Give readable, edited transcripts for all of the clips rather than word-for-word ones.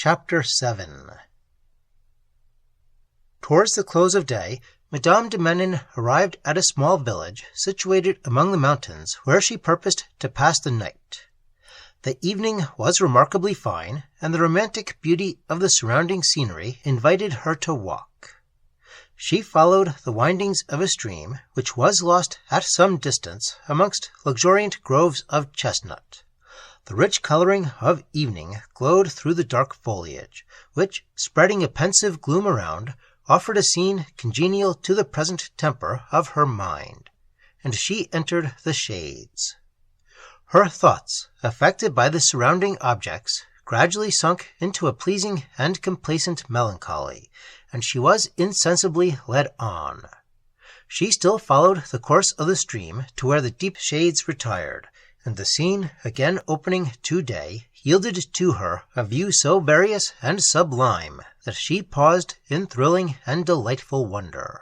Chapter 7. Towards the close of day, Madame de Menin arrived at a small village situated among the mountains where she purposed to pass the night. The evening was remarkably fine, and the romantic beauty of the surrounding scenery invited her to walk. She followed the windings of a stream, which was lost at some distance amongst luxuriant groves of chestnut. The rich coloring of evening glowed through the dark foliage, which, spreading a pensive gloom around, offered a scene congenial to the present temper of her mind, and she entered the shades. Her thoughts, affected by the surrounding objects, gradually sunk into a pleasing and complacent melancholy, and she was insensibly led on. She still followed the course of the stream to where the deep shades retired, and the scene, again opening to day, yielded to her a view so various and sublime that she paused in thrilling and delightful wonder.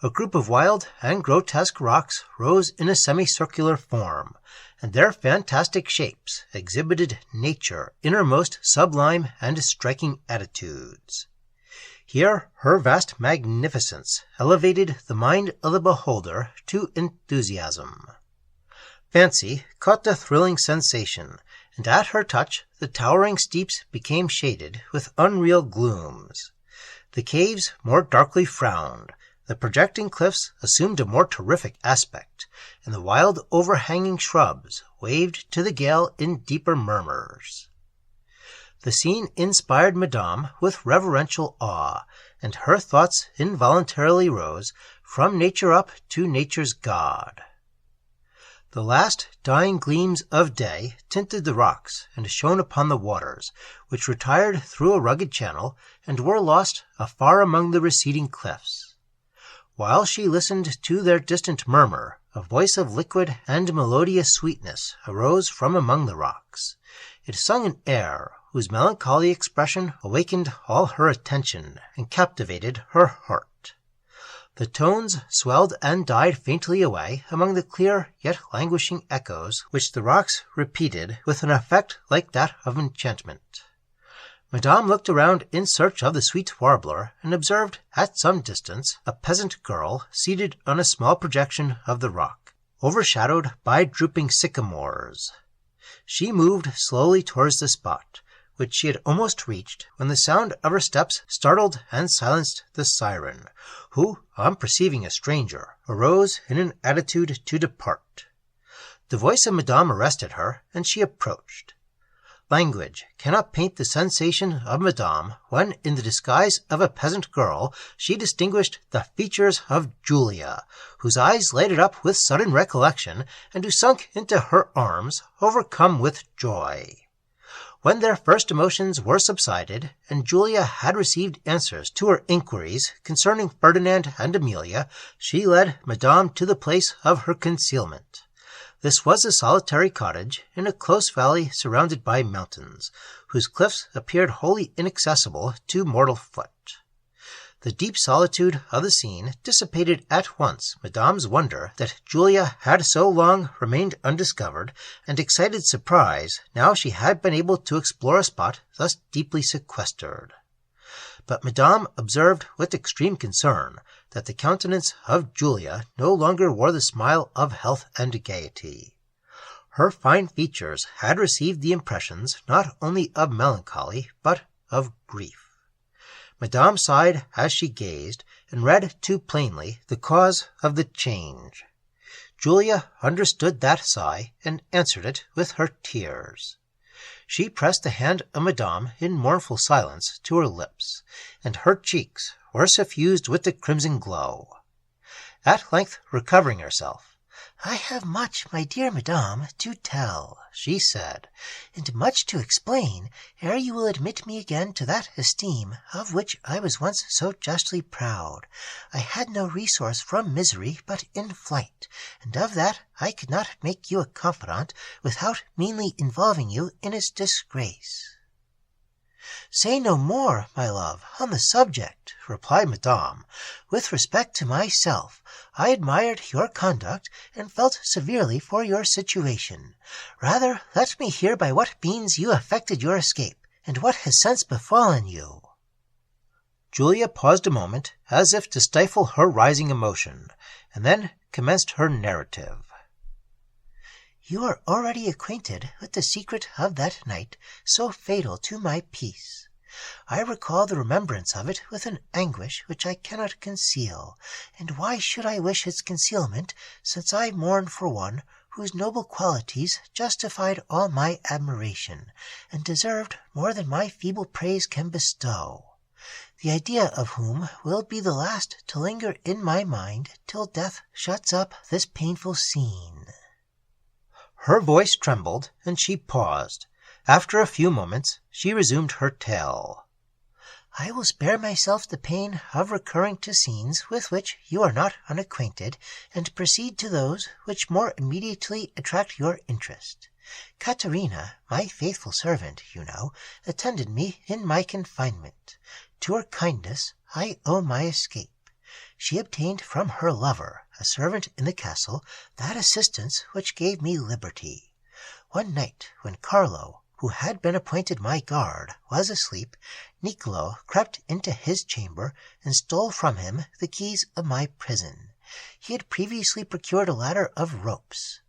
A group of wild and grotesque rocks rose in a semicircular form, and their fantastic shapes exhibited nature in her most sublime and striking attitudes. Here her vast magnificence elevated the mind of the beholder to enthusiasm. Fancy caught the thrilling sensation, and at her touch the towering steeps became shaded with unreal glooms. The caves more darkly frowned, the projecting cliffs assumed a more terrific aspect, and the wild overhanging shrubs waved to the gale in deeper murmurs. The scene inspired Madame with reverential awe, and her thoughts involuntarily rose from nature up to nature's God. The last dying gleams of day tinted the rocks and shone upon the waters, which retired through a rugged channel and were lost afar among the receding cliffs. While she listened to their distant murmur, a voice of liquid and melodious sweetness arose from among the rocks. It sung an air whose melancholy expression awakened all her attention and captivated her heart. The tones swelled and died faintly away among the clear yet languishing echoes which the rocks repeated with an effect like that of enchantment. Madame looked around in search of the sweet warbler, and observed at some distance a peasant girl seated on a small projection of the rock, overshadowed by drooping sycamores. She moved slowly towards the spot, which she had almost reached, when the sound of her steps startled and silenced the siren, who, on perceiving a stranger, arose in an attitude to depart. The voice of Madame arrested her, and she approached. Language cannot paint the sensation of Madame when, in the disguise of a peasant girl, she distinguished the features of Julia, whose eyes lighted up with sudden recollection, and who sunk into her arms, overcome with joy. When their first emotions were subsided, and Julia had received answers to her inquiries concerning Ferdinand and Amelia, she led Madame to the place of her concealment. This was a solitary cottage in a close valley surrounded by mountains, whose cliffs appeared wholly inaccessible to mortal foot. The deep solitude of the scene dissipated at once Madame's wonder that Julia had so long remained undiscovered, and excited surprise now she had been able to explore a spot thus deeply sequestered. But Madame observed with extreme concern that the countenance of Julia no longer wore the smile of health and gaiety. Her fine features had received the impressions not only of melancholy, but of grief. Madame sighed as she gazed, and read too plainly the cause of the change. Julia understood that sigh, and answered it with her tears. She pressed the hand of Madame in mournful silence to her lips, and her cheeks were suffused with the crimson glow. At length recovering herself, "I have much, my dear Madame, to tell," she said, "and much to explain, ere you will admit me again to that esteem of which I was once so justly proud. I had no resource from misery but in flight, and of that I could not make you a confidant without meanly involving you in its disgrace." "Say no more, my love, on the subject," replied Madame. "With respect to myself, I admired your conduct, and felt severely for your situation. Rather let me hear by what means you effected your escape, and what has since befallen you?" Julia paused a moment, as if to stifle her rising emotion, and then commenced her narrative. "You are already acquainted with the secret of that night so fatal to my peace. I recall the remembrance of it with an anguish which I cannot conceal, and why should I wish its concealment, since I mourn for one whose noble qualities justified all my admiration, and deserved more than my feeble praise can bestow, the idea of whom will be the last to linger in my mind till death shuts up this painful scene." Her voice trembled, and she paused. After a few moments she resumed her tale. "I will spare myself the pain of recurring to scenes with which you are not unacquainted, and proceed to those which more immediately attract your interest. Caterina, my faithful servant, you know, attended me in my confinement. To her kindness I owe my escape. She obtained from her lover, a servant in the castle, that assistance which gave me liberty. One night, when Carlo, who had been appointed my guard, was asleep, Niccolo crept into his chamber and stole from him the keys of my prison. He had previously procured a ladder of ropes.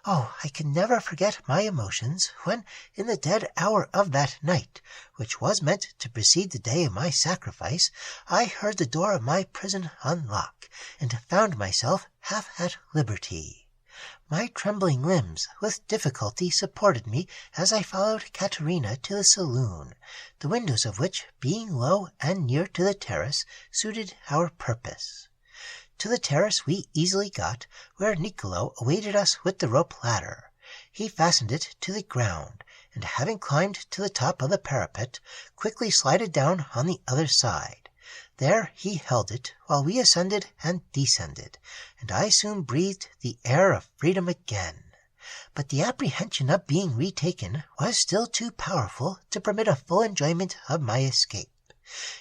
Oh, I can never forget my emotions when, in the dead hour of that night, which was meant to precede the day of my sacrifice, I heard the door of my prison unlock, and found myself half at liberty. My trembling limbs with difficulty supported me as I followed Caterina to the saloon, the windows of which, being low and near to the terrace, suited our purpose. To the terrace we easily got, where Niccolo awaited us with the rope ladder. He fastened it to the ground, and having climbed to the top of the parapet, quickly slided down on the other side. There he held it while we ascended and descended, and I soon breathed the air of freedom again. But the apprehension of being retaken was still too powerful to permit a full enjoyment of my escape.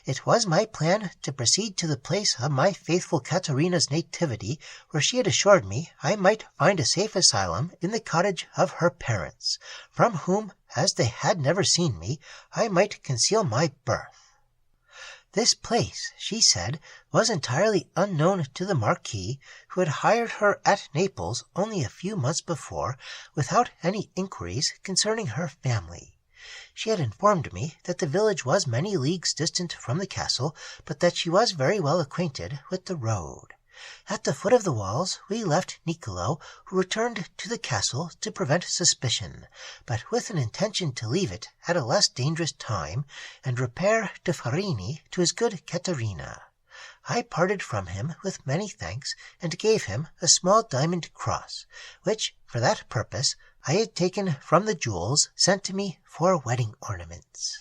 It was my plan to proceed to the place of my faithful Caterina's nativity, where she had assured me I might find a safe asylum in the cottage of her parents, from whom, as they had never seen me, I might conceal my birth. This place, she said, was entirely unknown to the Marquis, who had hired her at Naples only a few months before, without any inquiries concerning her family. She had informed me that the village was many leagues distant from the castle, but that she was very well acquainted with the road. At the foot of the walls we left Niccolo, who returned to the castle to prevent suspicion, but with an intention to leave it at a less dangerous time, and repair to Farrini to his good Caterina. I parted from him with many thanks, and gave him a small diamond cross, which, for that purpose, I had taken from the jewels sent to me for wedding ornaments.